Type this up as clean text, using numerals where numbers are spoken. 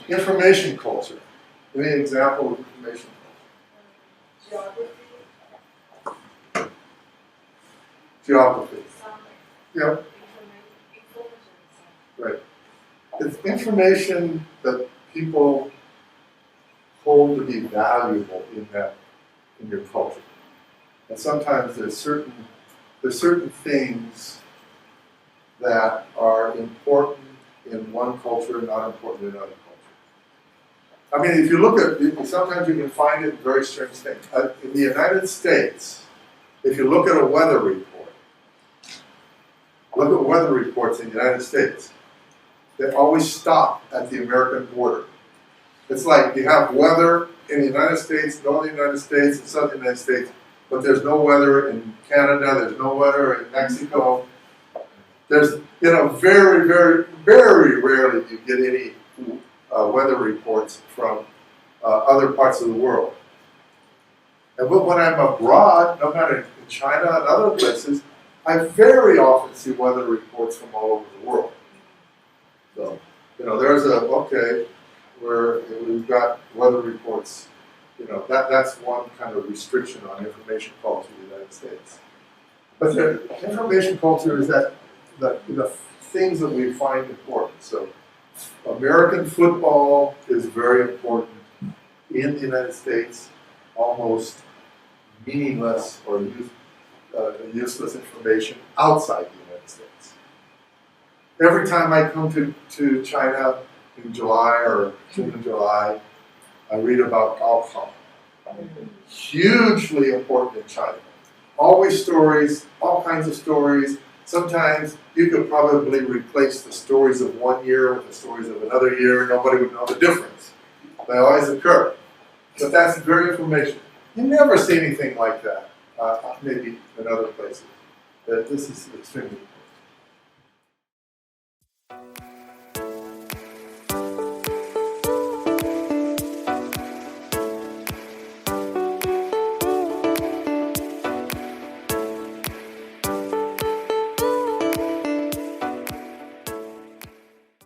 Information culture. Any example of information culture? Geography. Yeah. Right. It's information that people hold to be valuable in your culture. And sometimes there's certain things that are important in one culture and not important in another culture. I mean, if you look at, sometimes you can find it in very strange things. In the United States, if you look at a weather report, look at weather reports in the United States, they always stop at the American border. It's like you have weather in the United States, northern United States, and southern United States, but there's no weather in Canada, there's no weather in Mexico. There's, very, very, very rarely do you get any weather reports from other parts of the world. And when I'm abroad, no matter in China and other places, I very often see weather reports from all over the world. So, there's where we've got weather reports, that's one kind of restriction on information culture in the United States. But the information culture is that the things that we find important. So American football is very important in the United States, almost meaningless or useless information outside the United States. Every time I come to China in July or June and July, I read about Galal. Hugely important in China. Always stories, all kinds of stories. Sometimes you could probably replace the stories of one year with the stories of another year. Nobody would know the difference. They always occur. But that's very information. You never see anything like that, maybe in other places. This is extremely